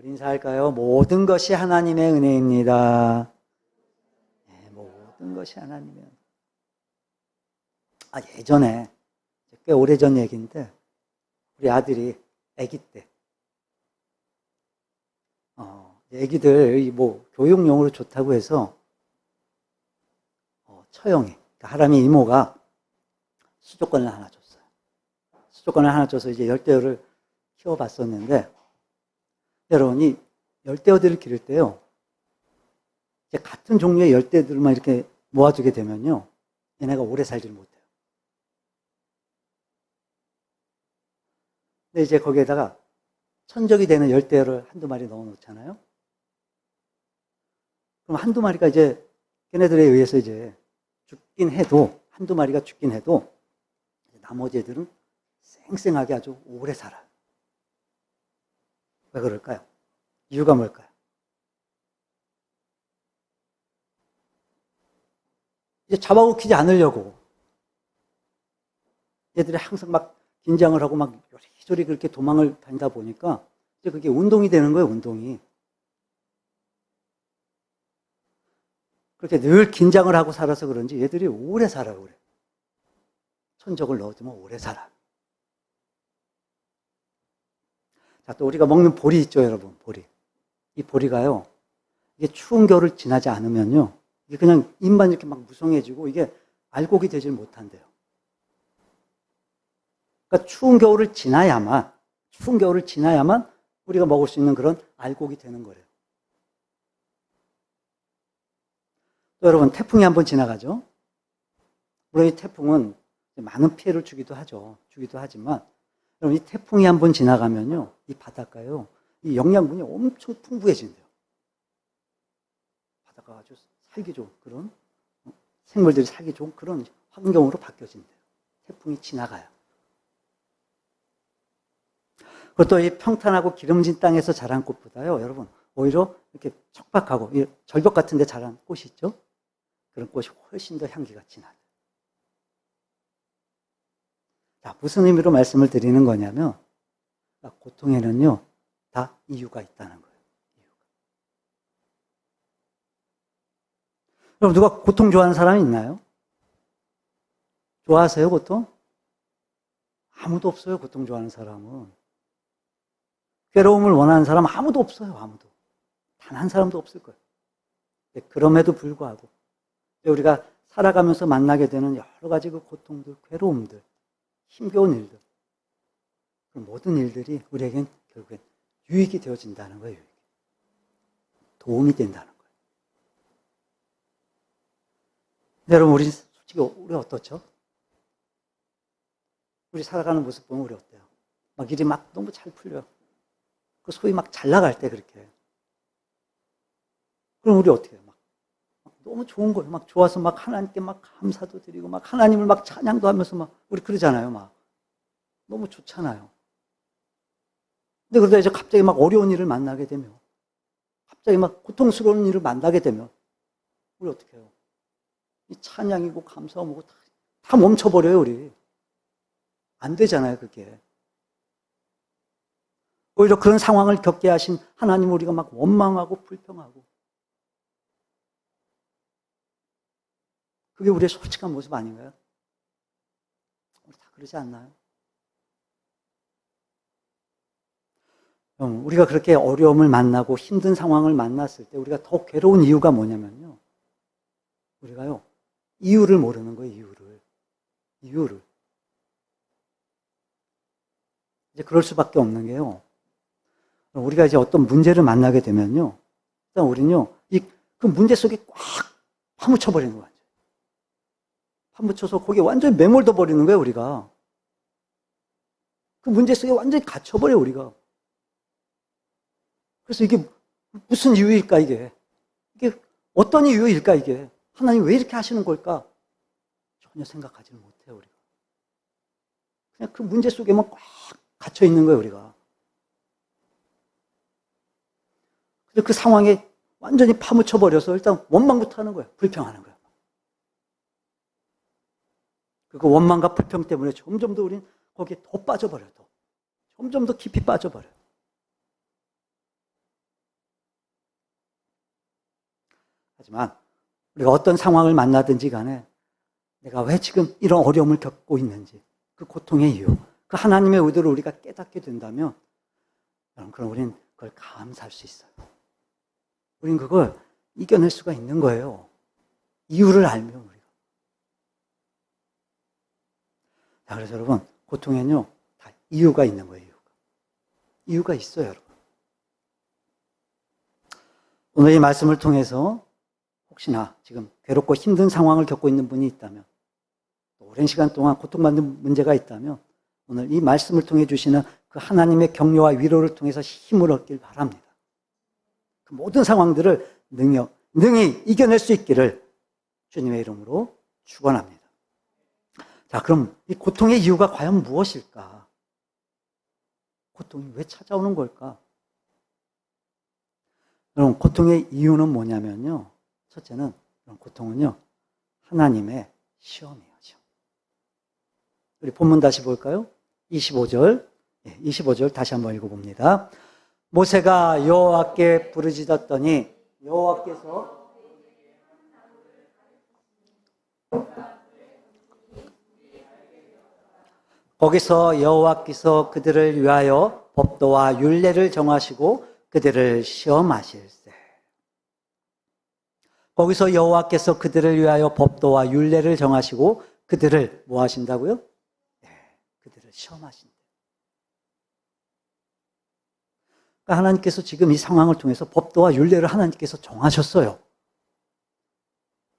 우리 인사할까요? 모든 것이 하나님의 은혜입니다. 네, 모든 것이 하나님의 은혜. 예전에, 꽤 오래전 얘기인데, 우리 아들이 아기 때, 애기들 교육용으로 좋다고 해서 처형이, 그러니까 하람이 이모가 수족관을 하나 줬어요. 수족관을 하나 줘서 이제 열대어를 키워봤었는데, 여러분, 이 열대어들을 기를 때요, 이제 같은 종류의 열대들만 이렇게 모아두게 되면요, 얘네가 오래 살지를 못해요. 근데 이제 거기에다가 천적이 되는 열대어를 한두 마리 넣어 놓잖아요. 그럼 한두 마리가 이제 걔네들에 의해서 이제 죽긴 해도, 한두 마리가 죽긴 해도, 나머지 애들은 쌩쌩하게 아주 오래 살아요. 왜 그럴까요? 이유가 뭘까요? 이제 잡아먹히지 않으려고 얘들이 항상 막 긴장을 하고 막 요리조리 그렇게 도망을 다니다 보니까 이제 그게 운동이 되는 거예요, 운동이. 그렇게 늘 긴장을 하고 살아서 그런지 얘들이 오래 살아요, 오래. 천적을 넣어두면 오래 살아. 자, 또 우리가 먹는 보리 있죠, 여러분, 보리. 이 보리가요, 이게 추운 겨울을 지나지 않으면요, 이게 그냥 입만 이렇게 막 무성해지고 이게 알곡이 되질 못한대요. 그러니까 추운 겨울을 지나야만 우리가 먹을 수 있는 그런 알곡이 되는 거래요. 또 여러분, 태풍이 한번 지나가죠. 물론 이 태풍은 많은 피해를 주기도 하지만 여러분, 이 태풍이 한번 지나가면요, 이 바닷가요, 이 영양분이 엄청 풍부해진대요. 바닷가가 아주 살기 좋은 그런, 생물들이 살기 좋은 그런 환경으로 바뀌어진대요. 태풍이 지나가요. 그것도 이 평탄하고 기름진 땅에서 자란 꽃보다요, 여러분, 오히려 이렇게 척박하고 절벽 같은 데 자란 꽃이 있죠? 그런 꽃이 훨씬 더 향기가 진하다. 자, 무슨 의미로 말씀을 드리는 거냐면, 고통에는요, 다 이유가 있다는 거예요. 그럼 누가 고통 좋아하는 사람이 있나요? 좋아하세요, 고통? 아무도 없어요, 고통 좋아하는 사람은. 괴로움을 원하는 사람 아무도 없어요, 아무도. 단 한 사람도 없을 거예요. 그럼에도 불구하고 우리가 살아가면서 만나게 되는 여러 가지 그 고통들, 괴로움들, 힘겨운 일들, 그 모든 일들이 우리에겐 결국엔 유익이 되어진다는 거예요. 유익. 도움이 된다는 거예요. 근데 여러분, 우리 솔직히 우리 어떻죠? 우리 살아가는 모습 보면 우리 어때요? 막 일이 막 너무 잘 풀려요. 그 소위 막 잘 나갈 때 그렇게. 그럼 우리 어떻게 해요? 막 너무 좋은 거예요. 막 좋아서 막 하나님께 막 감사도 드리고 막 하나님을 막 찬양도 하면서 막 우리 그러잖아요. 막 너무 좋잖아요. 근데 그러다 이제 갑자기 막 어려운 일을 만나게 되면, 갑자기 막 고통스러운 일을 만나게 되면 우리 어떻게 해요? 이 찬양이고 감사하고 다 멈춰버려요, 우리. 안 되잖아요, 그게. 오히려 그런 상황을 겪게 하신 하나님 우리가 막 원망하고 불평하고, 그게 우리의 솔직한 모습 아닌가요? 우리 다 그러지 않나요? 우리가 그렇게 어려움을 만나고 힘든 상황을 만났을 때 우리가 더 괴로운 이유가 뭐냐면요, 우리가요, 이유를 모르는 거예요. 이유를. 이제 그럴 수밖에 없는 게요, 우리가 이제 어떤 문제를 만나게 되면요, 일단 우리는요, 그 문제 속에 꽉 파묻혀버리는 거예요. 파묻혀서 거기에 완전히 매몰돼 버리는 거예요, 우리가. 그 문제 속에 완전히 갇혀버려요, 우리가. 그래서 이게 무슨 이유일까, 이게 어떤 이유일까, 이게. 하나님 왜 이렇게 하시는 걸까? 전혀 생각하지 못해요, 우리가. 그냥 그 문제 속에만 꽉 갇혀 있는 거예요, 우리가. 그래서 그 상황에 완전히 파묻혀버려서 일단 원망부터 하는 거예요. 불평하는 거예요. 그 원망과 불평 때문에 점점 더 우리는 거기에 더 빠져버려요. 점점 더 깊이 빠져버려요. 하지만 우리가 어떤 상황을 만나든지 간에 내가 왜 지금 이런 어려움을 겪고 있는지, 그 고통의 이유, 그 하나님의 의도를 우리가 깨닫게 된다면, 여러분, 그럼 우리는 그걸 감사할 수 있어요. 우린 그걸 이겨낼 수가 있는 거예요. 이유를 알면 우리가. 자, 그래서 여러분, 고통에는요, 다 이유가 있는 거예요. 이유가 있어요, 여러분. 오늘 이 말씀을 통해서 혹시나 지금 괴롭고 힘든 상황을 겪고 있는 분이 있다면, 오랜 시간 동안 고통받는 문제가 있다면, 오늘 이 말씀을 통해 주시는 그 하나님의 격려와 위로를 통해서 힘을 얻길 바랍니다. 그 모든 상황들을 능히 이겨낼 수 있기를 주님의 이름으로 축원합니다. 자, 그럼 이 고통의 이유가 과연 무엇일까? 고통이 왜 찾아오는 걸까? 여러분, 고통의 이유는 뭐냐면요. 첫째는, 고통은요, 하나님의 시험이에요, 시험. 우리 본문 다시 볼까요? 25절 다시 한번 읽어봅니다. 모세가 여호와께 부르짖었더니 여호와께서 거기서 여호와께서 그들을 위하여 법도와 율례를 정하시고 그들을 시험하실세. 거기서 여호와께서 그들을 위하여 법도와 율례를 정하시고 그들을 뭐 하신다고요? 네, 그들을 시험하신다. 그러니까 하나님께서 지금 이 상황을 통해서 법도와 율례를 하나님께서 정하셨어요.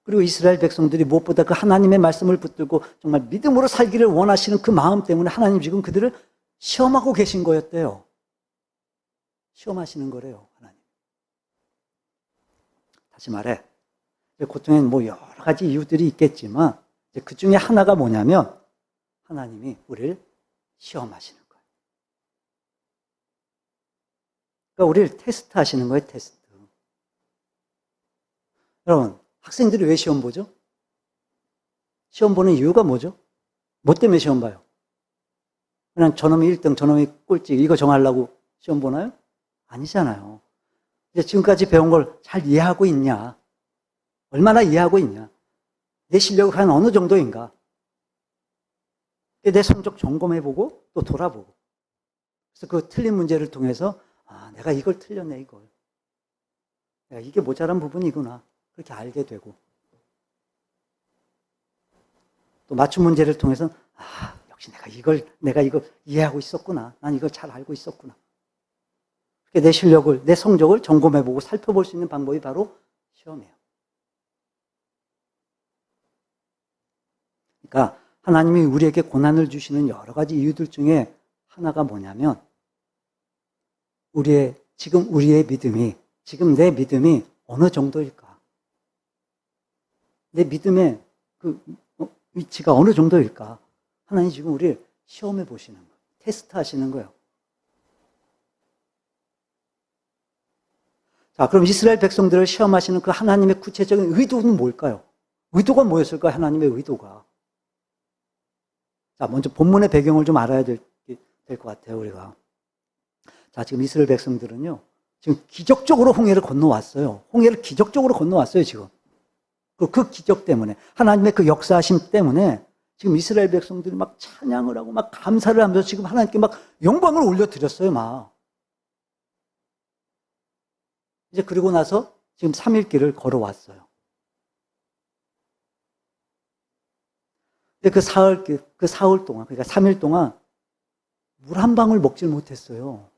그리고 이스라엘 백성들이 무엇보다 그 하나님의 말씀을 붙들고 정말 믿음으로 살기를 원하시는 그 마음 때문에 하나님 지금 그들을 시험하고 계신 거였대요. 시험하시는 거래요, 하나님. 다시 말해, 고통에는 뭐 여러 가지 이유들이 있겠지만 그 중에 하나가 뭐냐면 하나님이 우리를 시험하시는 거예요. 그러니까 우리를 테스트 하시는 거예요, 테스트. 여러분, 학생들이 왜 시험 보죠? 시험 보는 이유가 뭐죠? 뭐 때문에 시험 봐요? 그냥 저놈이 1등, 저놈이 꼴찌 이거 정하려고 시험 보나요? 아니잖아요. 이제 지금까지 배운 걸 잘 이해하고 있냐? 얼마나 이해하고 있냐? 내 실력이 한 어느 정도인가? 내 성적 점검해보고 또 돌아보고. 그래서 그 틀린 문제를 통해서 내가 이걸 틀렸네, 이걸. 내가 이게 모자란 부분이구나. 그렇게 알게 되고. 또 맞춤 문제를 통해서 역시 내가 이걸 이해하고 있었구나. 난 이걸 잘 알고 있었구나. 내 실력을, 내 성적을 점검해보고 살펴볼 수 있는 방법이 바로 시험이에요. 그러니까 하나님이 우리에게 고난을 주시는 여러 가지 이유들 중에 하나가 뭐냐면 지금 우리의 믿음이, 지금 내 믿음이 어느 정도일까? 내 믿음의 그 위치가 어느 정도일까? 하나님 지금 우리를 시험해 보시는 거예요. 테스트 하시는 거예요. 자, 그럼 이스라엘 백성들을 시험하시는 그 하나님의 구체적인 의도는 뭘까요? 의도가 뭐였을까요? 하나님의 의도가. 자, 먼저 본문의 배경을 좀 알아야 될 것 같아요, 우리가. 자, 지금 이스라엘 백성들은요, 지금 기적적으로 홍해를 건너왔어요. 홍해를 기적적으로 건너왔어요, 지금. 그 기적 때문에, 하나님의 그 역사하심 때문에 지금 이스라엘 백성들이 막 찬양을 하고 막 감사를 하면서 지금 하나님께 막 영광을 올려드렸어요, 막. 이제 그리고 나서 지금 3일 길을 걸어왔어요. 근데 그 사흘 동안, 그러니까 3일 동안 물 한 방울 먹질 못했어요.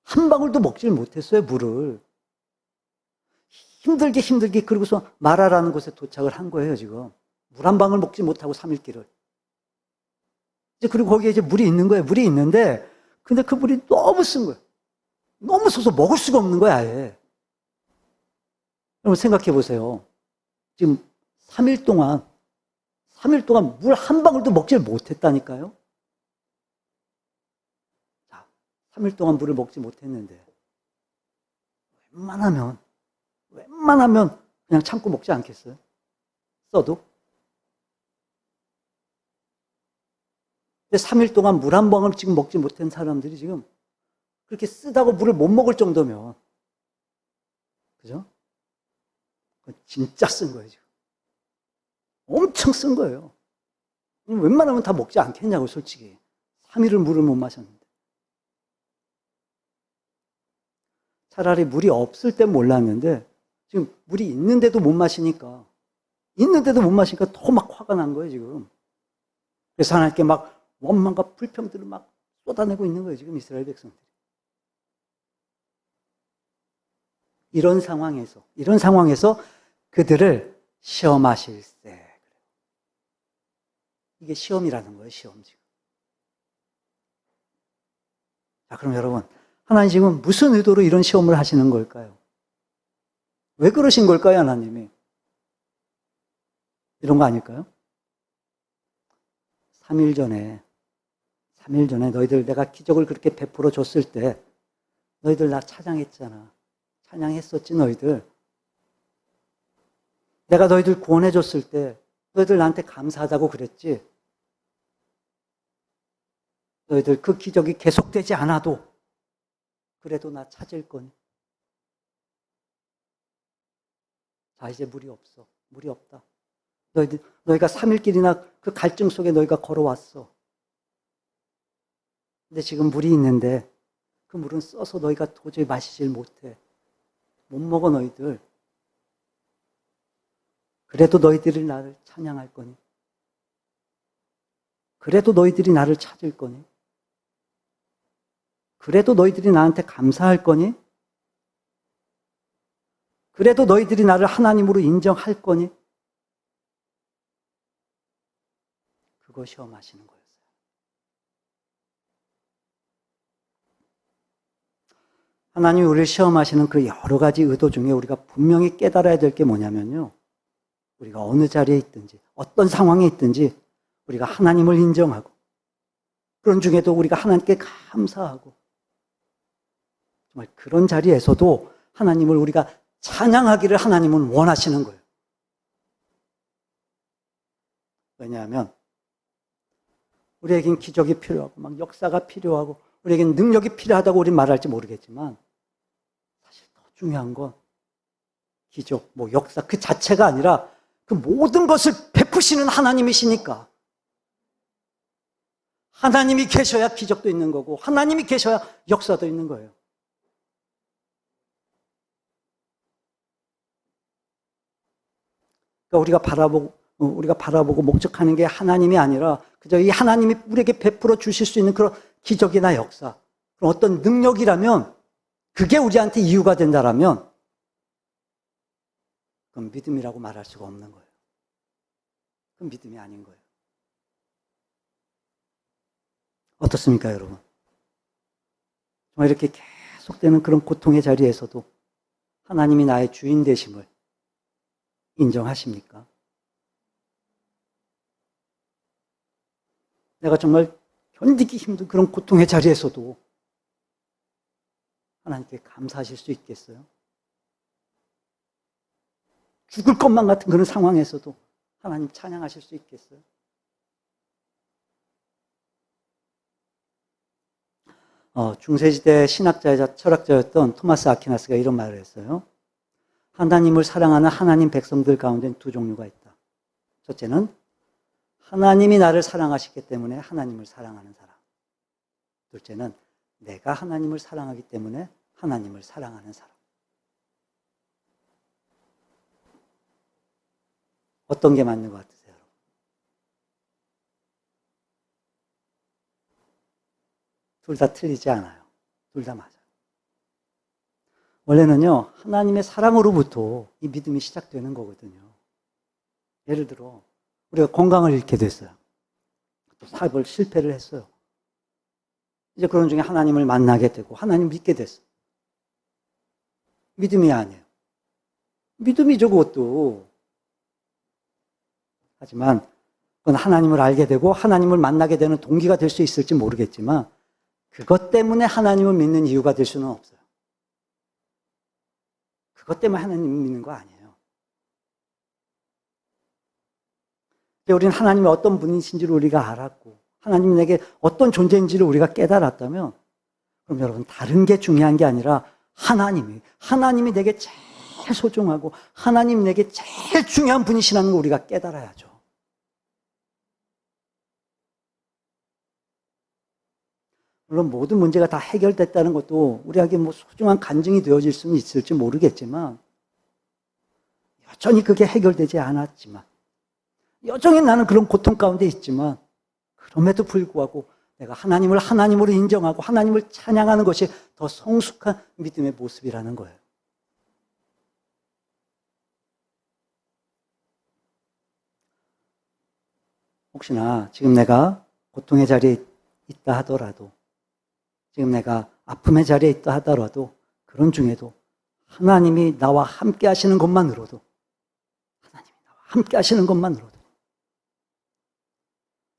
한 방울도 먹질 못했어요, 물을. 힘들게 그러고서 마라라는 곳에 도착을 한 거예요, 지금. 물 한 방울 먹지 못하고 3일 길을. 이제 그리고 거기에 이제 물이 있는 거예요. 물이 있는데, 근데 그 물이 너무 쓴 거예요. 너무 써서 먹을 수가 없는 거야, 아예. 여러분 생각해 보세요. 지금 3일 동안 물 한 방울도 먹질 못했다니까요. 자, 3일 동안 물을 먹지 못했는데, 웬만하면 그냥 참고 먹지 않겠어요? 써도? 근데 3일 동안 물 한 방울 지금 먹지 못한 사람들이 지금 그렇게 쓰다고 물을 못 먹을 정도면, 그죠? 진짜 쓴 거예요, 지금. 엄청 쓴 거예요. 웬만하면 다 먹지 않겠냐고, 솔직히. 3일을 물을 못 마셨는데. 차라리 물이 없을 땐 몰랐는데, 지금 물이 있는데도 못 마시니까 더 막 화가 난 거예요, 지금. 그래서 하나님께 막 원망과 불평들을 막 쏟아내고 있는 거예요, 지금 이스라엘 백성들이. 이런 상황에서 그들을 시험하실세. 이게 시험이라는 거예요, 시험 지금. 자, 그럼 여러분, 하나님 지금 무슨 의도로 이런 시험을 하시는 걸까요? 왜 그러신 걸까요, 하나님이? 이런 거 아닐까요? 3일 전에 너희들 내가 기적을 그렇게 베풀어 줬을 때 너희들 나 찬양했잖아. 찬양했었지, 너희들. 내가 너희들 구원해 줬을 때 너희들 나한테 감사하다고 그랬지. 너희들 그 기적이 계속되지 않아도 그래도 나 찾을 거니. 자, 이제 물이 없어. 물이 없다. 너희가 3일길이나 그 갈증 속에 너희가 걸어왔어. 근데 지금 물이 있는데 그 물은 써서 너희가 도저히 마시질 못해. 못 먹어, 너희들. 그래도 너희들이 나를 찬양할 거니? 그래도 너희들이 나를 찾을 거니? 그래도 너희들이 나한테 감사할 거니? 그래도 너희들이 나를 하나님으로 인정할 거니? 그거 시험하시는 거였어요. 하나님이 우리를 시험하시는 그 여러 가지 의도 중에 우리가 분명히 깨달아야 될 게 뭐냐면요. 우리가 어느 자리에 있든지 어떤 상황에 있든지 우리가 하나님을 인정하고 그런 중에도 우리가 하나님께 감사하고 정말 그런 자리에서도 하나님을 우리가 찬양하기를 하나님은 원하시는 거예요. 왜냐하면 우리에겐 기적이 필요하고 막 역사가 필요하고 우리에겐 능력이 필요하다고 우리는 말할지 모르겠지만 사실 더 중요한 건 기적, 역사 그 자체가 아니라 그 모든 것을 베푸시는 하나님이시니까 하나님이 계셔야 기적도 있는 거고 하나님이 계셔야 역사도 있는 거예요. 그러니까 우리가 바라보고 목적하는 게 하나님이 아니라 그저 이 하나님이 우리에게 베풀어 주실 수 있는 그런 기적이나 역사, 그런 어떤 능력이라면 그게 우리한테 이유가 된다라면 그건 믿음이라고 말할 수가 없는 거예요. 그건 믿음이 아닌 거예요. 어떻습니까, 여러분? 정말 이렇게 계속되는 그런 고통의 자리에서도 하나님이 나의 주인 되심을 인정하십니까? 내가 정말 견디기 힘든 그런 고통의 자리에서도 하나님께 감사하실 수 있겠어요? 죽을 것만 같은 그런 상황에서도 하나님 찬양하실 수 있겠어요? 중세시대 신학자이자 철학자였던 토마스 아퀴나스가 이런 말을 했어요. 하나님을 사랑하는 하나님 백성들 가운데는 두 종류가 있다. 첫째는 하나님이 나를 사랑하시기 때문에 하나님을 사랑하는 사람. 둘째는 내가 하나님을 사랑하기 때문에 하나님을 사랑하는 사람. 어떤 게 맞는 것 같으세요? 둘 다 틀리지 않아요. 둘 다 맞아요. 원래는요, 하나님의 사랑으로부터 이 믿음이 시작되는 거거든요. 예를 들어, 우리가 건강을 잃게 됐어요. 또 사업을 실패를 했어요. 이제 그런 중에 하나님을 만나게 되고, 하나님 믿게 됐어요. 믿음이 아니에요. 믿음이죠, 그것도. 하지만, 그건 하나님을 알게 되고, 하나님을 만나게 되는 동기가 될 수 있을지 모르겠지만, 그것 때문에 하나님을 믿는 이유가 될 수는 없어요. 그것 때문에 하나님을 믿는 거 아니에요. 우리는 하나님이 어떤 분이신지를 우리가 알았고 하나님이 내게 어떤 존재인지를 우리가 깨달았다면 그럼 여러분 다른 게 중요한 게 아니라 하나님이 내게 제일 제일 소중하고 하나님 내게 제일 중요한 분이시라는 걸 우리가 깨달아야죠. 물론 모든 문제가 다 해결됐다는 것도 우리에게 뭐 소중한 간증이 되어질 수는 있을지 모르겠지만 여전히 그게 해결되지 않았지만 여전히 나는 그런 고통 가운데 있지만 그럼에도 불구하고 내가 하나님을 하나님으로 인정하고 하나님을 찬양하는 것이 더 성숙한 믿음의 모습이라는 거예요. 혹시나 지금 내가 고통의 자리에 있다 하더라도 지금 내가 아픔의 자리에 있다 하더라도 그런 중에도 하나님이 나와 함께 하시는 것만으로도 하나님이 나와 함께 하시는 것만으로도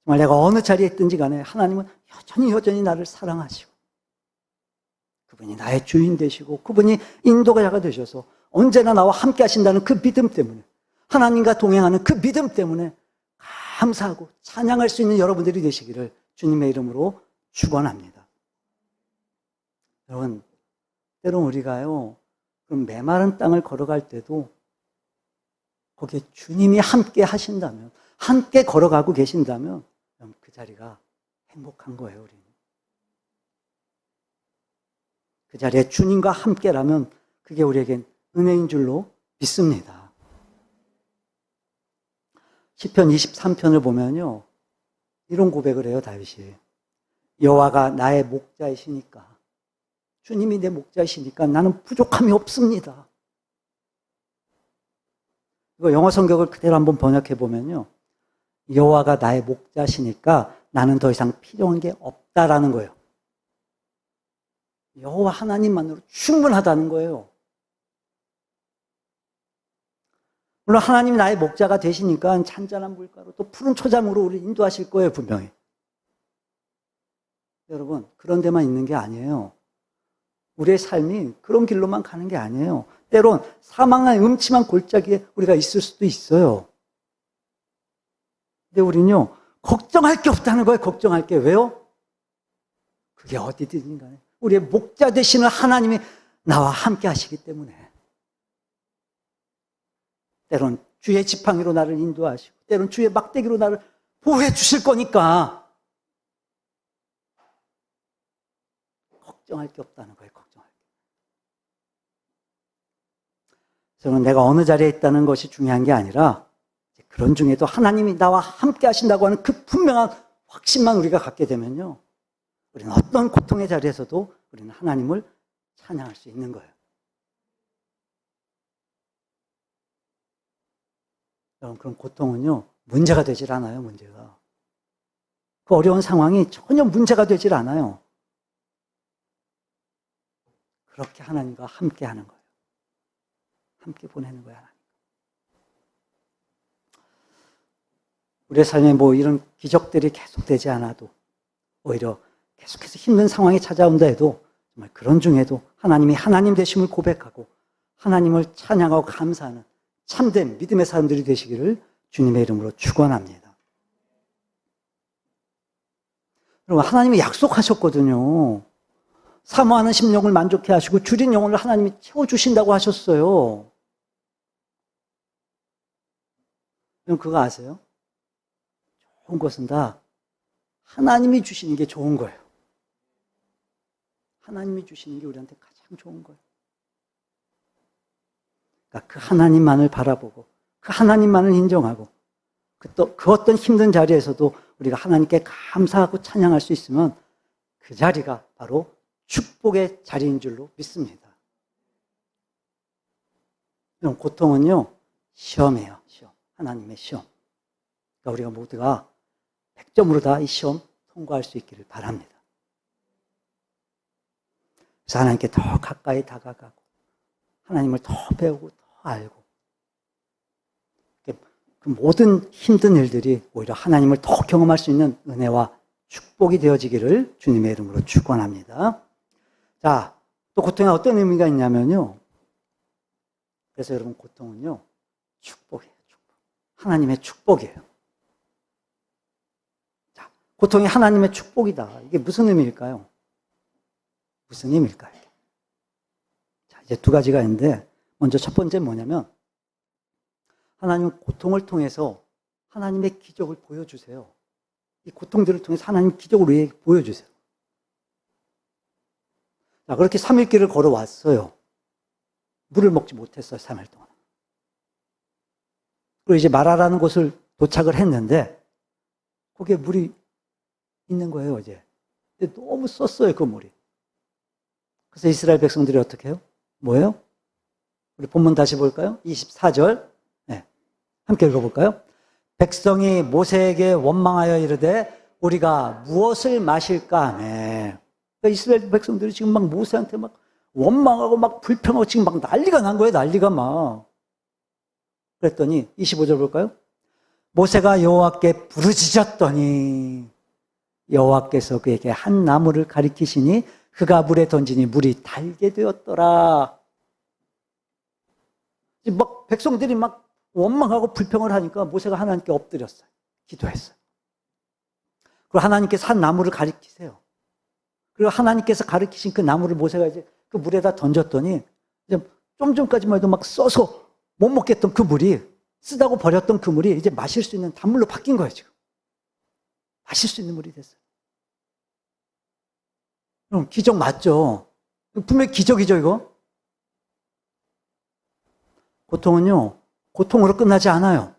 정말 내가 어느 자리에 있든지 간에 하나님은 여전히 나를 사랑하시고 그분이 나의 주인 되시고 그분이 인도자가 되셔서 언제나 나와 함께 하신다는 그 믿음 때문에 하나님과 동행하는 그 믿음 때문에 감사하고 찬양할 수 있는 여러분들이 되시기를 주님의 이름으로 축원합니다. 여러분, 때론 우리가요, 그럼 메마른 땅을 걸어갈 때도 거기에 주님이 함께 하신다면, 함께 걸어가고 계신다면 그 자리가 행복한 거예요, 우리는. 그 자리에 주님과 함께라면 그게 우리에겐 은혜인 줄로 믿습니다. 시편 23편을 보면요, 이런 고백을 해요, 다윗이. 여호와가 나의 목자이시니까, 주님이 내 목자이시니까 나는 부족함이 없습니다. 이거 영어 성경을 그대로 한번 번역해 보면요, 여호와가 나의 목자시니까 나는 더 이상 필요한 게 없다라는 거예요. 여호와 하나님만으로 충분하다는 거예요. 물론 하나님이 나의 목자가 되시니까 잔잔한 물가로 또 푸른 초장으로 우리를 인도하실 거예요, 분명히. 여러분, 그런 데만 있는 게 아니에요. 우리의 삶이 그런 길로만 가는 게 아니에요. 때론 사망한 음침한 골짜기에 우리가 있을 수도 있어요. 근데 우리는요, 걱정할 게 없다는 거예요, 걱정할 게. 왜요? 그게 어디든지 간에 우리의 목자 되시는 하나님이 나와 함께 하시기 때문에. 때론 주의 지팡이로 나를 인도하시고 때론 주의 막대기로 나를 보호해 주실 거니까 걱정할 게 없다는 거예요. 걱정할 게. 저는 내가 어느 자리에 있다는 것이 중요한 게 아니라 그런 중에도 하나님이 나와 함께 하신다고 하는 그 분명한 확신만 우리가 갖게 되면요, 우리는 어떤 고통의 자리에서도 우리는 하나님을 찬양할 수 있는 거예요. 여러분, 그런 고통은요, 문제가 되질 않아요, 문제가. 그 어려운 상황이 전혀 문제가 되질 않아요. 그렇게 하나님과 함께 하는 거예요. 함께 보내는 거예요, 하나님. 우리의 삶에 뭐 이런 기적들이 계속되지 않아도, 오히려 계속해서 힘든 상황이 찾아온다 해도, 정말 그런 중에도 하나님이 하나님 되심을 고백하고, 하나님을 찬양하고 감사하는 참된 믿음의 사람들이 되시기를 주님의 이름으로 축원합니다. 여러분, 하나님이 약속하셨거든요. 사모하는 심령을 만족해 하시고 줄인 영혼을 하나님이 채워주신다고 하셨어요. 여러분, 그거 아세요? 좋은 것은 다 하나님이 주시는 게 좋은 거예요. 하나님이 주시는 게 우리한테 가장 좋은 거예요. 그러니까 그 하나님만을 바라보고 그 하나님만을 인정하고 그 어떤 힘든 자리에서도 우리가 하나님께 감사하고 찬양할 수 있으면 그 자리가 바로 축복의 자리인 줄로 믿습니다. 이런 고통은요, 시험이에요. 시험. 하나님의 시험. 그러니까 우리가 모두가 100점으로 다 이 시험 통과할 수 있기를 바랍니다. 그래서 하나님께 더 가까이 다가가고 하나님을 더 배우고 더 알고 그 모든 힘든 일들이 오히려 하나님을 더 경험할 수 있는 은혜와 축복이 되어지기를 주님의 이름으로 축원합니다. 자, 또 고통에 어떤 의미가 있냐면요, 그래서 여러분, 고통은요 축복이에요. 축복. 하나님의 축복이에요. 자, 고통이 하나님의 축복이다. 이게 무슨 의미일까요? 무슨 의미일까요? 자, 이제 두 가지가 있는데 먼저 첫 번째 뭐냐면 하나님은 고통을 통해서 하나님의 기적을 보여주세요. 이 고통들을 통해서 하나님 기적을 왜 보여주세요? 자, 그렇게 3일 길을 걸어왔어요. 물을 먹지 못했어요, 3일 동안. 그리고 이제 마라라는 곳을 도착을 했는데 거기에 물이 있는 거예요, 어제. 근데 너무 썼어요, 그 물이. 그래서 이스라엘 백성들이 어떻게 해요? 뭐예요? 우리 본문 다시 볼까요? 24절. 네. 함께 읽어볼까요? 백성이 모세에게 원망하여 이르되 우리가 무엇을 마실까 하며. 그러니까 이스라엘 백성들이 지금 막 모세한테 막 원망하고 막 불평하고 지금 막 난리가 난 거예요, 난리가 막. 그랬더니 25절 볼까요? 모세가 여호와께 부르짖었더니 여호와께서 그에게 한 나무를 가리키시니 그가 물에 던지니 물이 달게 되었더라. 막 백성들이 막 원망하고 불평을 하니까 모세가 하나님께 엎드렸어요. 기도했어요. 그리고 하나님께서 한 나무를 가리키세요. 그리고 하나님께서 가리키신 그 나무를 모세가 이제 그 물에다 던졌더니 이제 좀 전까지만 해도 막 써서 못 먹겠던 그 물이, 쓰다고 버렸던 그 물이 이제 마실 수 있는 단물로 바뀐 거예요, 지금. 마실 수 있는 물이 됐어요. 그럼 기적 맞죠? 분명히 기적이죠, 이거? 고통은요, 고통으로 끝나지 않아요.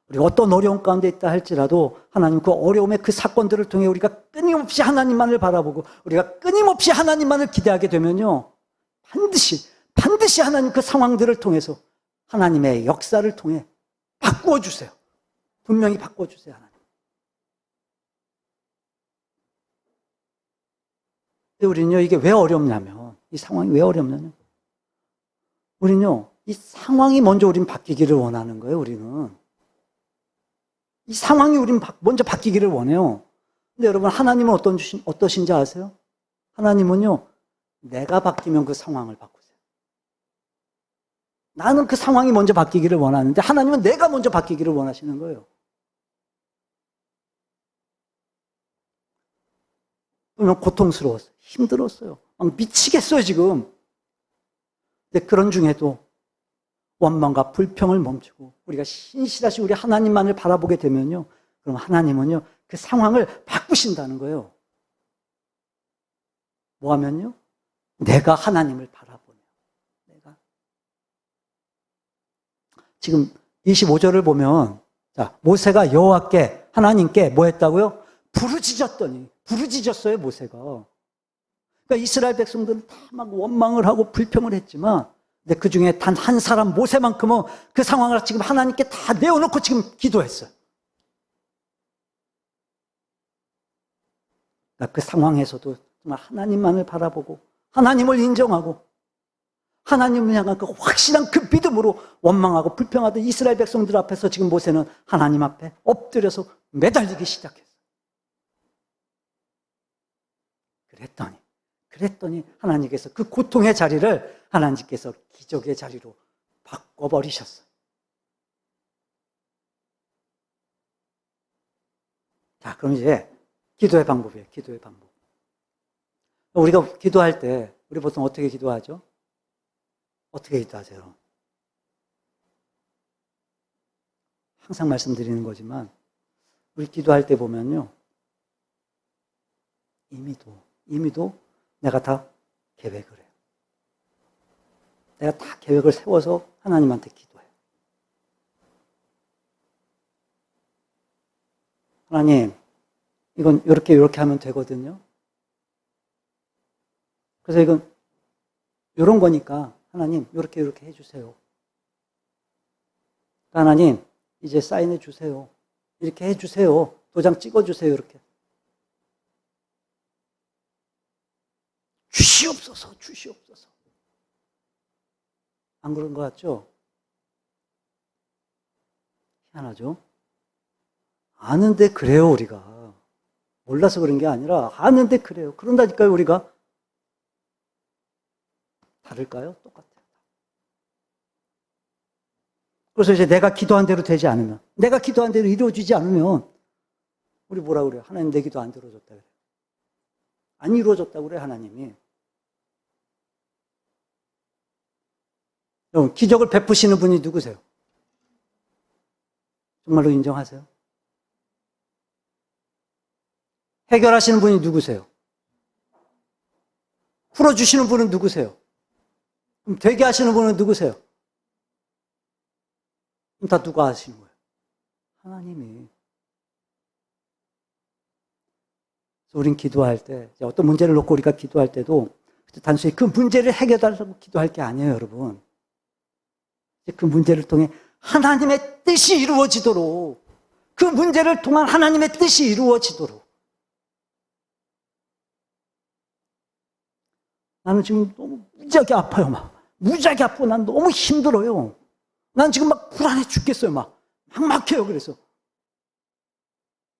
우리가 어떤 어려움 가운데 있다 할지라도 하나님 그 어려움의 그 사건들을 통해 우리가 끊임없이 하나님만을 바라보고 우리가 끊임없이 하나님만을 기대하게 되면요, 반드시 하나님 그 상황들을 통해서 하나님의 역사를 통해 바꾸어 주세요. 분명히 바꾸어 주세요, 하나님. 근데 우리는요, 이게 왜 어렵냐면, 이 상황이 왜 어렵냐면, 우리는요, 이 상황이 먼저 우린 바뀌기를 원하는 거예요, 우리는. 이 상황이 우린 먼저 바뀌기를 원해요. 근데 여러분, 하나님은 어떠신지 아세요? 하나님은요, 내가 바뀌면 그 상황을 바꾸세요. 나는 그 상황이 먼저 바뀌기를 원하는데 하나님은 내가 먼저 바뀌기를 원하시는 거예요. 그러면 고통스러웠어요. 힘들었어요. 막 미치겠어요, 지금. 근데 그런 중에도 원망과 불평을 멈추고 우리가 신실하시 우리 하나님만을 바라보게 되면요, 그럼 하나님은요, 그 상황을 바꾸신다는 거예요. 뭐 하면요? 내가 하나님을 바라보네요. 내가. 지금 25절을 보면, 자, 모세가 여호와께, 하나님께 뭐 했다고요? 부르짖었어요, 모세가. 그러니까 이스라엘 백성들은 다 막 원망을 하고 불평을 했지만, 근데 그 중에 단 한 사람 모세만큼은 그 상황을 지금 하나님께 다 내어놓고 지금 기도했어요. 그러니까 그 상황에서도 정말 하나님만을 바라보고 하나님을 인정하고 하나님을 향한 그 확실한 그 믿음으로 원망하고 불평하던 이스라엘 백성들 앞에서 지금 모세는 하나님 앞에 엎드려서 매달리기 시작했어요. 그랬더니 하나님께서 그 고통의 자리를 하나님께서 기적의 자리로 바꿔버리셨어요. 자, 그럼 이제 기도의 방법이에요. 기도의 방법. 우리가 기도할 때 우리 보통 어떻게 기도하죠? 어떻게 기도하세요? 항상 말씀드리는 거지만 우리 기도할 때 보면요, 이미도 내가 다 계획을 해요. 내가 다 계획을 세워서 하나님한테 기도해요. 하나님, 이건 이렇게 하면 되거든요. 그래서 이건 이런 거니까 하나님 이렇게 해주세요. 하나님 이제 사인해 주세요. 이렇게 해주세요. 도장 찍어주세요. 이렇게. 주시옵소서. 안 그런 것 같죠? 희한하죠? 아는데 그래요, 우리가. 몰라서 그런 게 아니라 아는데 그래요. 그런다니까요, 우리가. 다를까요? 똑같아요. 그래서 이제 내가 기도한 대로 되지 않으면, 내가 기도한 대로 이루어지지 않으면 우리 뭐라 그래요? 하나님 내 기도 안 들어줬다 그래요. 안 이루어졌다고 그래요, 하나님이. 여러분, 기적을 베푸시는 분이 누구세요? 정말로 인정하세요? 해결하시는 분이 누구세요? 풀어주시는 분은 누구세요? 그럼 되게 하시는 분은 누구세요? 그럼 다 누가 하시는 거예요? 하나님이. 그래서 우린 기도할 때, 어떤 문제를 놓고 우리가 기도할 때도 단순히 그 문제를 해결하려고 기도할 게 아니에요, 여러분. 그 문제를 통해 하나님의 뜻이 이루어지도록, 그 문제를 통한 하나님의 뜻이 이루어지도록. 나는 지금 너무 무지하게 아파요, 막. 무지하게 아프고 난 너무 힘들어요. 난 지금 막 불안해 죽겠어요, 막 막혀요, 그래서.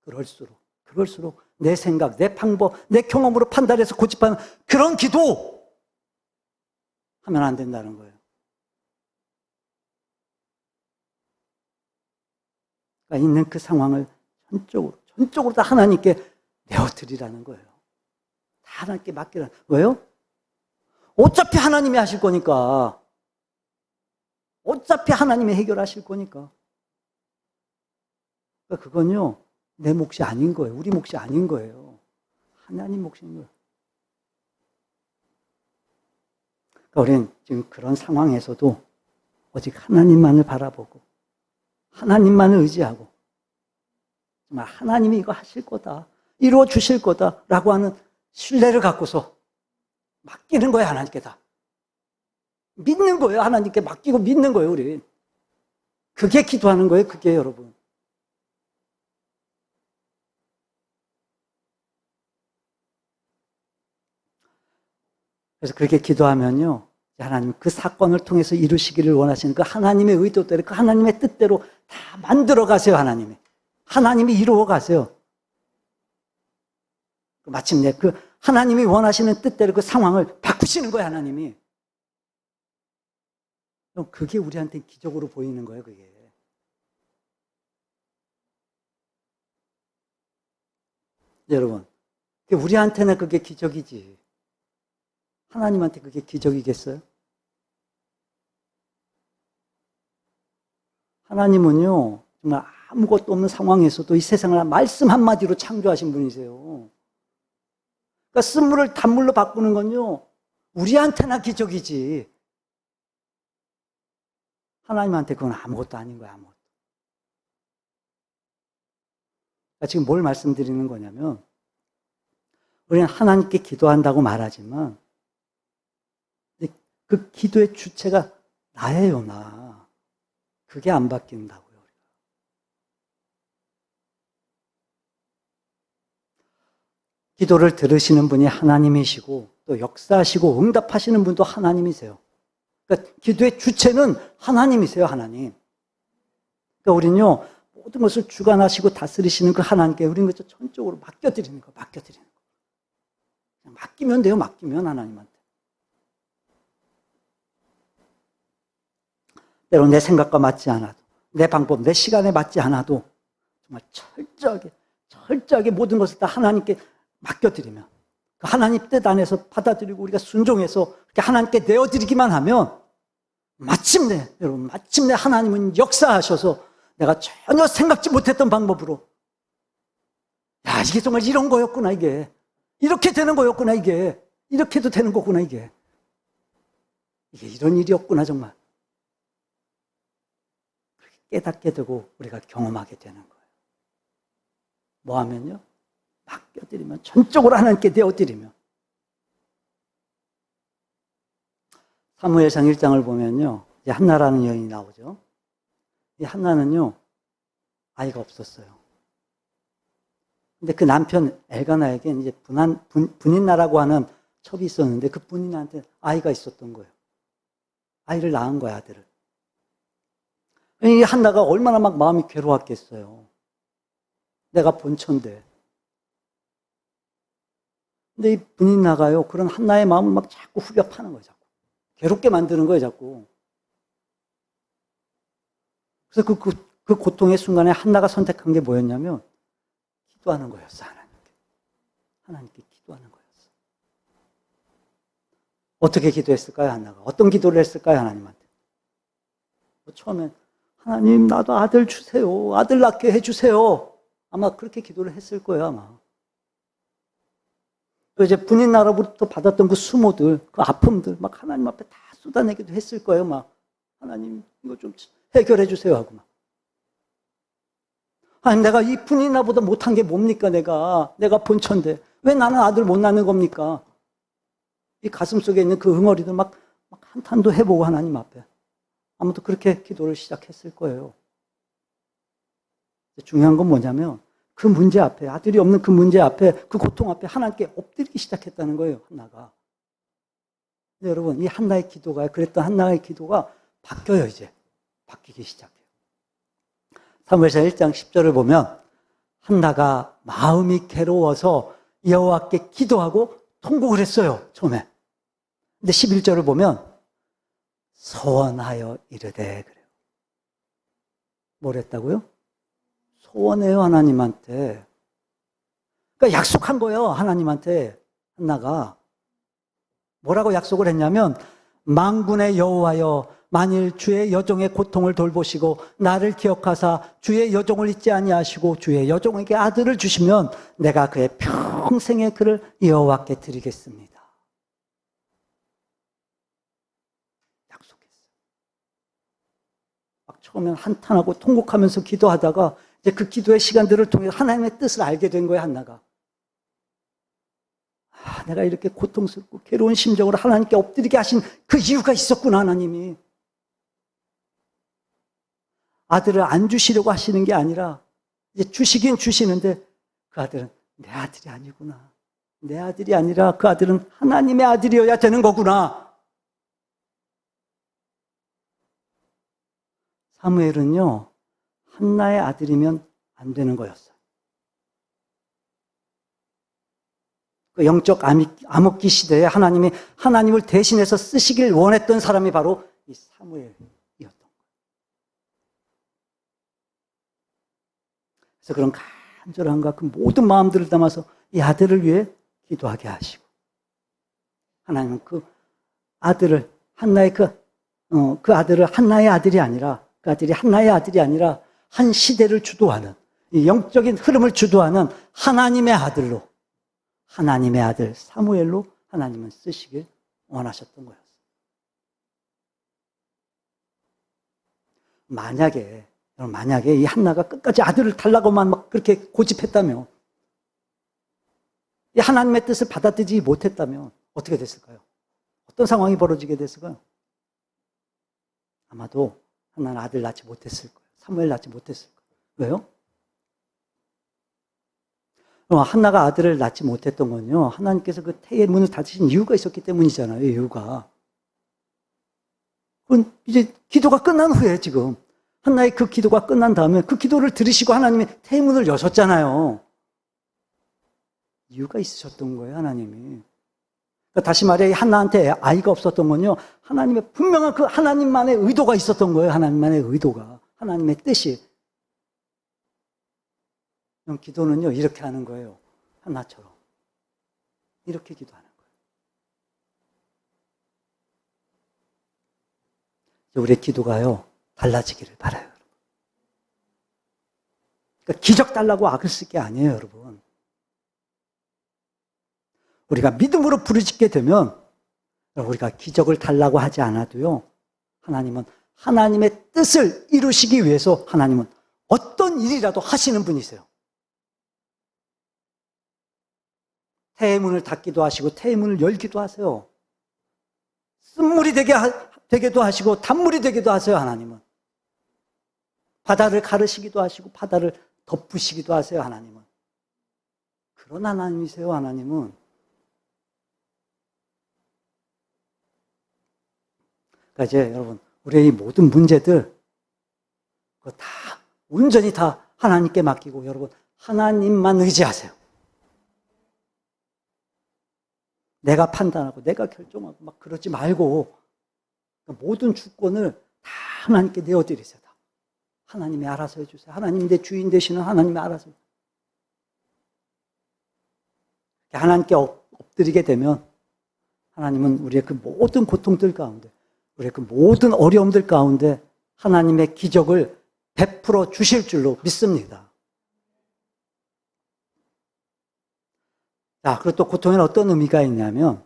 그럴수록 내 생각, 내 방법, 내 경험으로 판단해서 고집하는 그런 기도 하면 안 된다는 거예요. 그러니까 있는 그 상황을 전적으로 다 하나님께 내어드리라는 거예요. 다 하나님께 맡기라는. 왜요? 어차피 하나님이 하실 거니까. 어차피 하나님이 해결하실 거니까. 그러니까 그건요, 내 몫이 아닌 거예요. 우리 몫이 아닌 거예요. 하나님 몫인 거예요. 그러니까 우리는 지금 그런 상황에서도 오직 하나님만을 바라보고 하나님만을 의지하고 정말 하나님이 이거 하실 거다, 이루어 주실 거다라고 하는 신뢰를 갖고서 맡기는 거예요. 하나님께 다 믿는 거예요. 하나님께 맡기고 믿는 거예요. 우리 그게 기도하는 거예요. 그게 여러분. 그래서 그렇게 기도하면요, 하나님 그 사건을 통해서 이루시기를 원하시는 그 하나님의 의도대로, 그 하나님의 뜻대로 다 만들어 가세요. 하나님이 이루어 가세요. 마침내 그 하나님이 원하시는 뜻대로 그 상황을 바꾸시는 거예요. 하나님이. 그게 우리한테 기적으로 보이는 거예요. 그게. 여러분, 우리한테는 그게 기적이지 하나님한테 그게 기적이겠어요? 하나님은요, 정말 아무것도 없는 상황에서도 이 세상을 말씀 한마디로 창조하신 분이세요. 그러니까 쓴물을 단물로 바꾸는 건요, 우리한테나 기적이지 하나님한테 그건 아무것도 아닌 거야. 아무것도. 그러니까 지금 뭘 말씀드리는 거냐면, 우리는 하나님께 기도한다고 말하지만 그 기도의 주체가 나예요. 나. 그게 안 바뀐다고요. 기도를 들으시는 분이 하나님이시고 또 역사하시고 응답하시는 분도 하나님이세요. 그러니까 기도의 주체는 하나님이세요. 하나님. 그러니까 우리는요, 모든 것을 주관하시고 다스리시는 그 하나님께 우리는 그저 전적으로 맡겨드리는 거예요. 맡기면 돼요. 맡기면 하나님한테. 때로 내 생각과 맞지 않아도, 내 방법, 내 시간에 맞지 않아도 정말 철저하게 모든 것을 다 하나님께 맡겨드리면, 그 하나님 뜻 안에서 받아들이고 우리가 순종해서 그렇게 하나님께 내어드리기만 하면 마침내 하나님은 역사하셔서 내가 전혀 생각지 못했던 방법으로, 야, 이게 정말 이런 거였구나, 이게. 이렇게 되는 거였구나, 이게. 이렇게도 되는 거구나, 이게. 이게 이런 일이었구나, 정말. 깨닫게 되고 우리가 경험하게 되는 거예요. 뭐 하면요? 맡겨드리면, 전적으로 하나님께 내어드리면. 사무엘상 1장을 보면요, 이제 한나라는 여인이 나오죠. 이 한나는요, 아이가 없었어요. 근데 그 남편 엘가나에게 이제 분인나라고 하는 첩이 있었는데 그 분인나한테 아이가 있었던 거예요. 아이를 낳은 거야, 아들을. 이 한나가 얼마나 막 마음이 괴로웠겠어요. 내가 본처인데. 근데 이 분인나가요, 그런 한나의 마음을 막 자꾸 후벼 파는 거예요, 자꾸. 괴롭게 만드는 거예요, 자꾸. 그래서 그 고통의 순간에 한나가 선택한 게 뭐였냐면, 기도하는 거였어, 하나님께 기도하는 거였어. 어떻게 기도했을까요, 한나가? 어떤 기도를 했을까요, 하나님한테? 처음엔 하나님 나도 아들 주세요. 아들 낳게 해주세요. 아마 그렇게 기도를 했을 거예요, 아마. 또 이제 본인 나라부터 받았던 그 수모들, 그 아픔들 막 하나님 앞에 다 쏟아내기도 했을 거예요, 막. 하나님 이거 좀 해결해 주세요 하고 막. 하나님 내가 이 분이 나보다 못한 게 뭡니까 내가 본처인데 왜 나는 아들 못 낳는 겁니까? 이 가슴 속에 있는 그 응어리들 막 한탄도 해보고 하나님 앞에 아무도 그렇게 기도를 시작했을 거예요. 중요한 건 뭐냐면 그 문제 앞에 아들이 없는 그 문제 앞에 그 고통 앞에 하나님께 엎드리기 시작했다는 거예요. 한나가. 근데 여러분 이 한나의 기도가 그랬던 한나의 기도가 바뀌어요. 이제 바뀌기 시작해요. 사무엘상 1장 10절을 보면 한나가 마음이 괴로워서 여호와께 기도하고 통곡을 했어요. 처음에. 근데 11절을 보면 서원하여 이르되 그래요. 뭘 했다고요? 소원해요. 하나님한테. 그러니까 약속한 거예요. 하나님한테 한나가. 뭐라고 약속을 했냐면 만군의 여호와여 만일 주의 여종의 고통을 돌보시고 나를 기억하사 주의 여종을 잊지 아니하시고 주의 여종에게 아들을 주시면 내가 그의 평생의 그를 여호와께 드리겠습니다. 약속했어요. 막 처음엔 한탄하고 통곡하면서 기도하다가 이제 그 기도의 시간들을 통해 하나님의 뜻을 알게 된 거예요. 한나가. 내가 이렇게 고통스럽고 괴로운 심정으로 하나님께 엎드리게 하신 그 이유가 있었구나. 하나님이. 아들을 안 주시려고 하시는 게 아니라 이제 주시긴 주시는데 그 아들은 내 아들이 아니구나. 내 아들이 아니라 그 아들은 하나님의 아들이어야 되는 거구나. 사무엘은요. 한나의 아들이면 안 되는 거였어요. 그 영적 암흑기 시대에 하나님이 하나님을 대신해서 쓰시길 원했던 사람이 바로 이 사무엘이었던 거예요. 그래서 그런 간절함과 그 모든 마음들을 담아서 이 아들을 위해 기도하게 하시고 하나님은 그 아들을 한나의 그 아들을 한나의 아들이 아니라 그 아들이 한나의 아들이 아니라 한 시대를 주도하는 이 영적인 흐름을 주도하는 하나님의 아들로 하나님의 아들 사무엘로 하나님은 쓰시길 원하셨던 거였어요. 만약에 이 한나가 끝까지 아들을 달라고만 막 그렇게 고집했다면 이 하나님의 뜻을 받아들이지 못했다면 어떻게 됐을까요? 어떤 상황이 벌어지게 됐을까요? 아마도 한나는 아들 낳지 못했을 거예요. 사무엘 낳지 못했을 거예요. 왜요? 한나가 아들을 낳지 못했던 건요. 하나님께서 그 태의 문을 닫으신 이유가 있었기 때문이잖아요. 이유가. 그건 이제 기도가 끝난 후에 지금 한나의 그 기도가 끝난 다음에 그 기도를 들으시고 하나님이 태의 문을 여셨잖아요. 이유가 있으셨던 거예요. 하나님이. 그러니까 다시 말해 한나한테 아이가 없었던 건요. 하나님의 분명한 그 하나님만의 의도가 있었던 거예요. 하나님만의 의도가. 하나님의 뜻이. 기도는요, 이렇게 하는 거예요. 한나처럼. 이렇게 기도하는 거예요. 우리의 기도가요, 달라지기를 바라요. 그러니까 기적 달라고 악을 쓸 게 아니에요, 여러분. 우리가 믿음으로 부르짖게 되면, 우리가 기적을 달라고 하지 않아도요, 하나님은 하나님의 뜻을 이루시기 위해서 하나님은 어떤 일이라도 하시는 분이세요. 태의 문을 닫기도 하시고 태의 문을 열기도 하세요. 쓴물이 되게도 하시고 단물이 되기도 하세요. 하나님은. 바다를 가르시기도 하시고 바다를 덮으시기도 하세요. 하나님은. 그런 하나님이세요. 하나님은. 그러니까 이제 여러분 우리의 이 모든 문제들 그거 다 온전히 다 하나님께 맡기고 여러분 하나님만 의지하세요. 내가 판단하고 내가 결정하고 막 그러지 말고 모든 주권을 다 하나님께 내어드리세요. 다. 하나님이 알아서 해주세요. 하나님 내 주인 되시는 하나님이 알아서. 하나님께 엎드리게 되면 하나님은 우리의 그 모든 고통들 가운데 우리의 그 모든 어려움들 가운데 하나님의 기적을 베풀어 주실 줄로 믿습니다. 자, 그리고 또 고통에는 어떤 의미가 있냐면,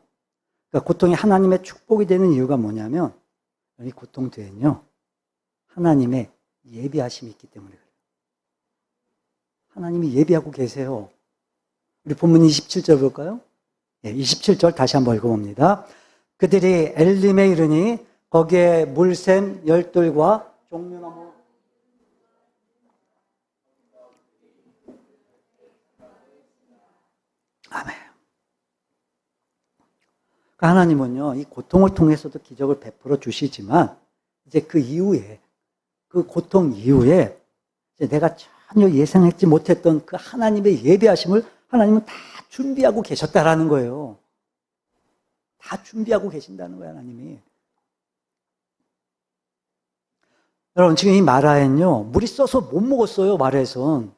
그러니까 고통이 하나님의 축복이 되는 이유가 뭐냐면, 이 고통 뒤에는요, 하나님의 예비하심이 있기 때문에 그래요. 하나님이 예비하고 계세요. 우리 본문 27절 볼까요? 네, 27절 다시 한번 읽어봅니다. 그들이 엘림에 이르니 거기에 물샘 열둘과 종려나무 아멘. 그러니까 하나님은요, 이 고통을 통해서도 기적을 베풀어 주시지만 이제 그 이후에, 그 고통 이후에 이제 내가 전혀 예상하지 못했던 그 하나님의 예비하심을 하나님은 다 준비하고 계셨다라는 거예요. 다 준비하고 계신다는 거예요, 하나님이. 여러분, 지금 이 마라엔요, 물이 써서 못 먹었어요, 마라에선.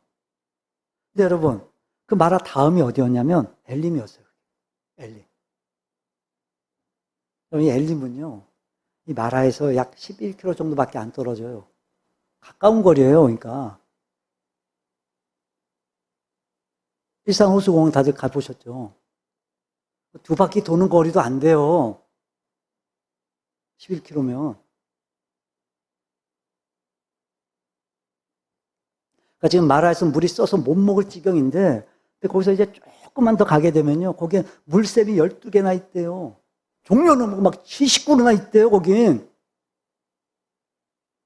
근데 여러분, 그 마라 다음이 어디였냐면 엘림이었어요. 엘림. 이 엘림은요, 이 마라에서 약 11km 정도밖에 안 떨어져요. 가까운 거리예요, 그러니까. 일산호수공원 다들 가보셨죠? 2바퀴 도는 거리도 안 돼요. 11km면. 그러니까 지금 마라에서 물이 써서 못 먹을 지경인데, 근데 거기서 이제 조금만 더 가게 되면요, 거기에 물샘이 12개나 있대요. 종려는 막 70그루나 있대요, 거긴.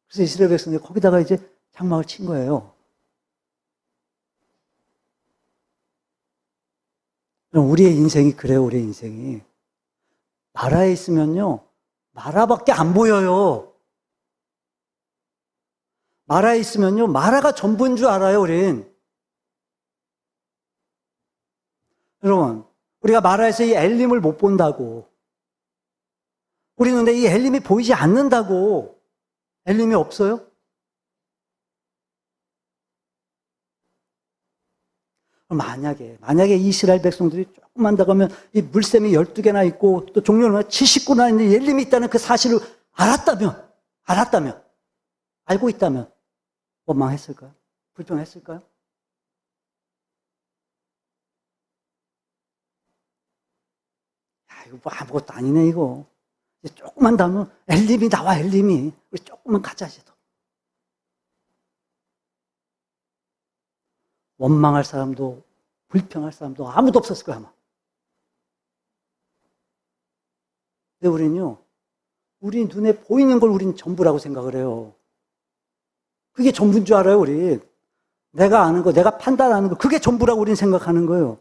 그래서 이스라엘 백성들이 거기다가 이제 장막을 친 거예요. 우리의 인생이 그래요, 우리의 인생이. 마라에 있으면요, 마라밖에 안 보여요. 마라에 있으면요, 마라가 전부인 줄 알아요, 우린. 여러분, 우리가 마라에서 이 엘림을 못 본다고. 우리는 근데 이 엘림이 보이지 않는다고. 엘림이 없어요? 만약에 이스라엘 백성들이 조금만 더 가면 이 물샘이 12개나 있고 또 종려는 70구나 있는데 엘림이 있다는 그 사실을 알았다면, 알고 있다면 원망했을까요? 불평했을까요? 야, 이거 뭐 아무것도 아니네, 이거. 이제 조금만 더 하면 엘림이 나와, 엘림이. 우리 조금만 가자, 이제 더. 원망할 사람도 불평할 사람도 아무도 없었을 거야, 아마. 근데 우리는요, 우리 눈에 보이는 걸 우리는 전부라고 생각을 해요. 그게 전부인 줄 알아요, 우리. 내가 아는 거, 내가 판단하는 거, 그게 전부라고 우리는 생각하는 거예요.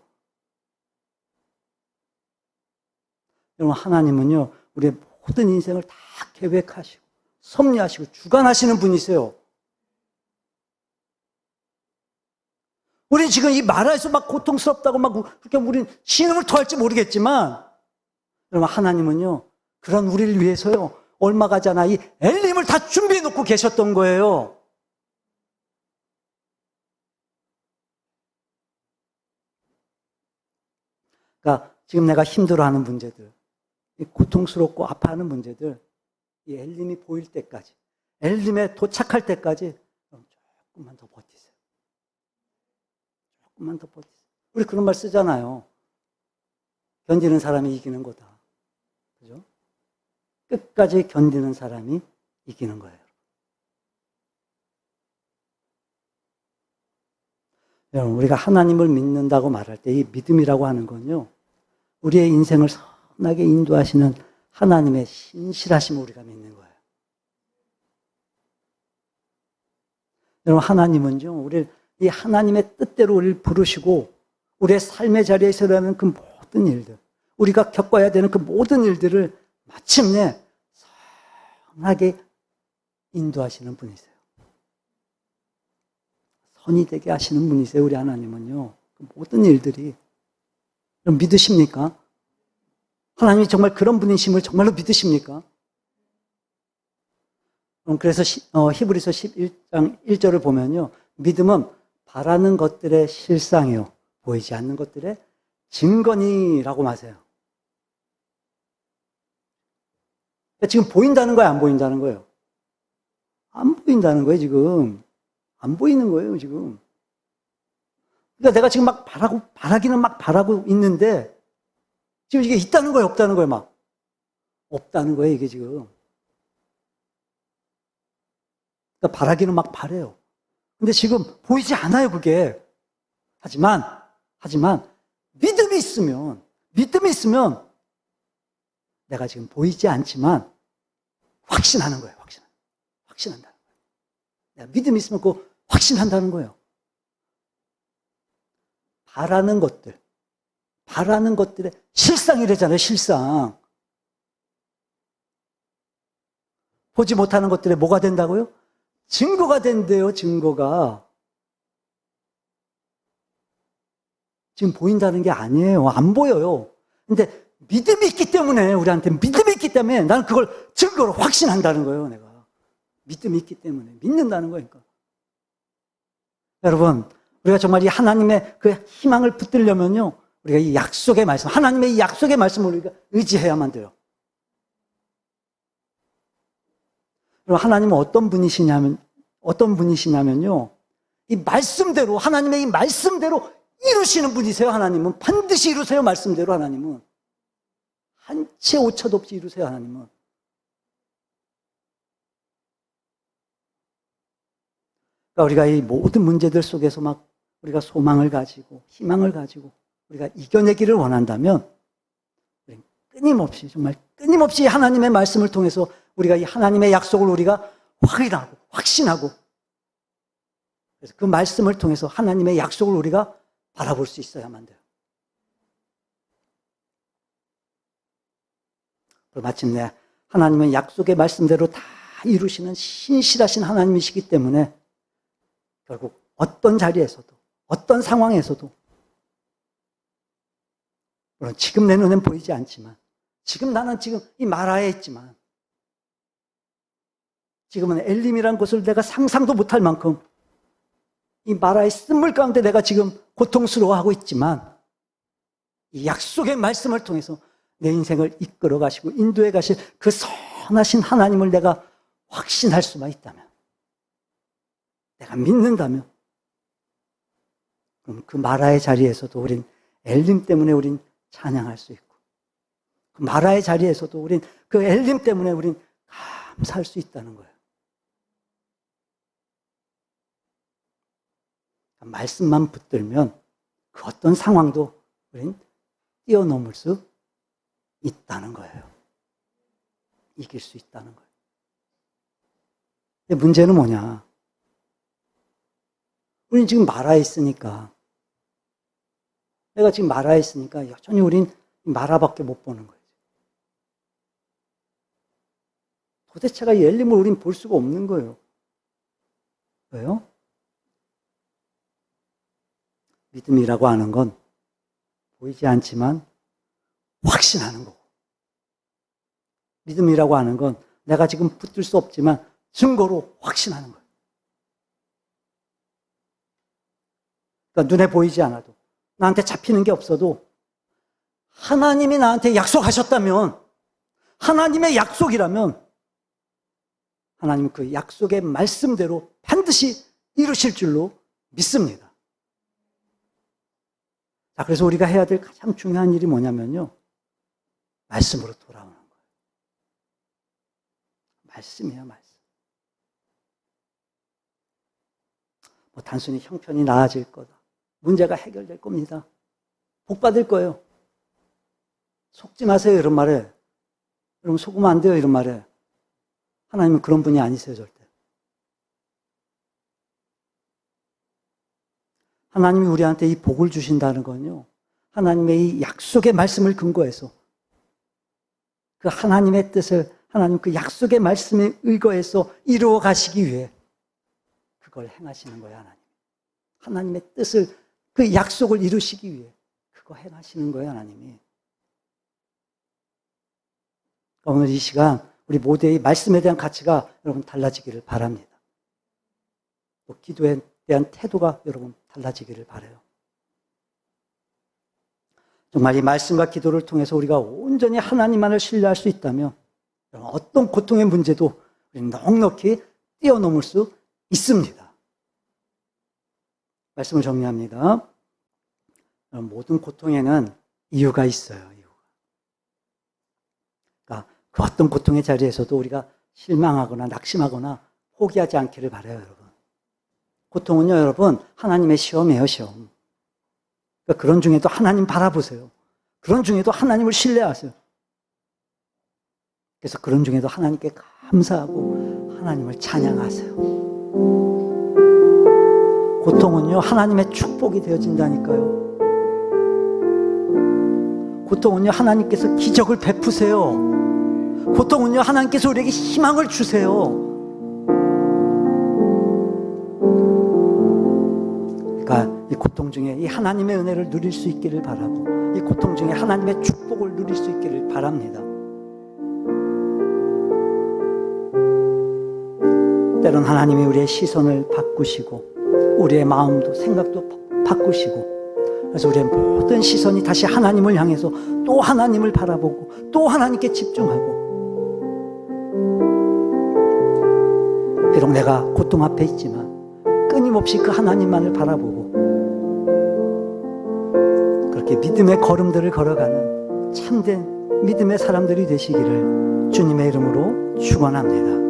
여러분, 하나님은요, 우리의 모든 인생을 다 계획하시고, 섭리하시고, 주관하시는 분이세요. 우린 지금 이 마라에서 막 고통스럽다고 막 그렇게 우린 신음을 토할지 모르겠지만, 여러분, 하나님은요, 그런 우리를 위해서요, 얼마 가지 않아 이 엘림을 다 준비해 놓고 계셨던 거예요. 그러니까 지금 내가 힘들어하는 문제들, 이 고통스럽고 아파하는 문제들, 이 엘림이 보일 때까지, 엘림에 도착할 때까지 조금만 더 버티세요. 조금만 더 버티세요. 우리 그런 말 쓰잖아요. 견디는 사람이 이기는 거다. 그죠? 끝까지 견디는 사람이 이기는 거예요. 여러분, 우리가 하나님을 믿는다고 말할 때 이 믿음이라고 하는 건요, 우리의 인생을 선하게 인도하시는 하나님의 신실하심을 우리가 믿는 거예요. 여러분, 하나님은요, 우리 이 하나님의 뜻대로 우리를 부르시고 우리의 삶의 자리에서 일어나는 그 모든 일들, 우리가 겪어야 되는 그 모든 일들을 마침내 선하게 인도하시는 분이세요. 선이 되게 하시는 분이세요, 우리 하나님은요. 그 모든 일들이. 그럼 믿으십니까? 하나님이 정말 그런 분이심을 정말로 믿으십니까? 그래서 히브리서 11장 1절을 보면요, 믿음은 바라는 것들의 실상이요, 보이지 않는 것들의 증거니라고 하세요. 지금 보인다는 거예요, 안 보인다는 거예요? 안 보인다는 거예요, 지금. 안 보이는 거예요, 지금. 그러니까 내가 지금 막 바라기는 막 바라고 있는데, 지금 이게 있다는 거예요, 없다는 거예요, 막. 없다는 거예요, 이게 지금. 그러니까 바라기는 막 바래요. 근데 지금 보이지 않아요, 그게. 하지만, 믿음이 있으면, 내가 지금 보이지 않지만, 확신하는 거예요, 확신한다는 거예요. 내가 믿음이 있으면 그거 확신한다는 거예요. 바라는 것들의 실상이래잖아요, 실상. 보지 못하는 것들에 뭐가 된다고요? 증거가 된대요, 증거가. 지금 보인다는 게 아니에요. 안 보여요. 근데 믿음이 있기 때문에, 우리한테 믿음이 있기 때문에 나는 그걸 증거로 확신한다는 거예요, 내가. 믿음이 있기 때문에. 믿는다는 거니까. 여러분, 우리가 정말 이 하나님의 그 희망을 붙들려면요, 우리가 이 약속의 말씀, 하나님의 이 약속의 말씀을 우리가 의지해야만 돼요. 그럼 하나님은 어떤 분이시냐면요, 이 말씀대로, 하나님의 이 말씀대로 이루시는 분이세요, 하나님은. 반드시 이루세요, 말씀대로, 하나님은. 한 채 오차도 없이 이루세요, 하나님은. 그러니까 우리가 이 모든 문제들 속에서 막 우리가 소망을 가지고, 희망을 가지고, 우리가 이겨내기를 원한다면, 끊임없이, 정말 끊임없이 하나님의 말씀을 통해서 우리가 이 하나님의 약속을 우리가 확인하고, 확신하고, 그래서 그 말씀을 통해서 하나님의 약속을 우리가 바라볼 수 있어야만 돼요. 그리고 마침내 하나님은 약속의 말씀대로 다 이루시는 신실하신 하나님이시기 때문에 결국 어떤 자리에서도, 어떤 상황에서도, 물론 지금 내 눈엔 보이지 않지만, 지금 나는 지금 이 마라에 있지만, 지금은 엘림이라는 곳을 내가 상상도 못할 만큼 이 마라의 쓴물 가운데 내가 지금 고통스러워하고 있지만, 이 약속의 말씀을 통해서 내 인생을 이끌어 가시고 인도해 가실 그 선하신 하나님을 내가 확신할 수만 있다면, 내가 믿는다면, 그럼 그 마라의 자리에서도 우린 엘림 때문에 우린 찬양할 수 있고, 그 마라의 자리에서도 우린 그 엘림 때문에 우린 감사할 수 있다는 거예요. 말씀만 붙들면 그 어떤 상황도 우린 뛰어넘을 수 있다는 거예요. 이길 수 있다는 거예요. 근데 문제는 뭐냐? 우린 지금 마라에 있으니까, 내가 지금 마라에 있으니까 여전히 우린 마라밖에 못 보는 거예요. 도대체가 이 엘림을 우린 볼 수가 없는 거예요. 왜요? 믿음이라고 하는 건 보이지 않지만 확신하는 거고, 믿음이라고 하는 건 내가 지금 붙들 수 없지만 증거로 확신하는 거예요. 그러니까 눈에 보이지 않아도, 나한테 잡히는 게 없어도 하나님이 나한테 약속하셨다면, 하나님의 약속이라면 하나님은 그 약속의 말씀대로 반드시 이루실 줄로 믿습니다. 자, 그래서 우리가 해야 될 가장 중요한 일이 뭐냐면요, 말씀으로 돌아오는 거예요. 말씀이에요, 말씀. 뭐 단순히 형편이 나아질 거다, 문제가 해결될 겁니다, 복 받을 거예요, 속지 마세요, 이런 말에. 여러분 속으면 안 돼요, 이런 말에. 하나님은 그런 분이 아니세요, 절대. 하나님이 우리한테 이 복을 주신다는 건요, 하나님의 이 약속의 말씀을 근거해서 그 하나님의 뜻을, 하나님 그 약속의 말씀에 의거해서 이루어 가시기 위해 그걸 행하시는 거예요, 하나님. 하나님의 뜻을, 그 약속을 이루시기 위해 그거 행하시는 거예요, 하나님이. 오늘 이 시간 우리 모두의 말씀에 대한 가치가 여러분 달라지기를 바랍니다. 또 기도에 대한 태도가 여러분 달라지기를 바라요. 정말 이 말씀과 기도를 통해서 우리가 온전히 하나님만을 신뢰할 수 있다면 어떤 고통의 문제도 우리는 넉넉히 뛰어넘을 수 있습니다. 말씀을 정리합니다. 모든 고통에는 이유가 있어요. 그러니까 그 어떤 고통의 자리에서도 우리가 실망하거나 낙심하거나 포기하지 않기를 바라요, 여러분. 고통은요, 여러분, 하나님의 시험이에요, 시험. 그러니까 그런 중에도 하나님 바라보세요. 그런 중에도 하나님을 신뢰하세요. 그래서 그런 중에도 하나님께 감사하고 하나님을 찬양하세요. 고통은요, 하나님의 축복이 되어진다니까요. 고통은요, 하나님께서 기적을 베푸세요. 고통은요, 하나님께서 우리에게 희망을 주세요. 그러니까 이 고통 중에 이 하나님의 은혜를 누릴 수 있기를 바라고, 이 고통 중에 하나님의 축복을 누릴 수 있기를 바랍니다. 때론 하나님이 우리의 시선을 바꾸시고 우리의 마음도 생각도 바꾸시고, 그래서 우리의 모든 시선이 다시 하나님을 향해서 또 하나님을 바라보고 또 하나님께 집중하고, 비록 내가 고통 앞에 있지만 끊임없이 그 하나님만을 바라보고 그렇게 믿음의 걸음들을 걸어가는 참된 믿음의 사람들이 되시기를 주님의 이름으로 축원합니다.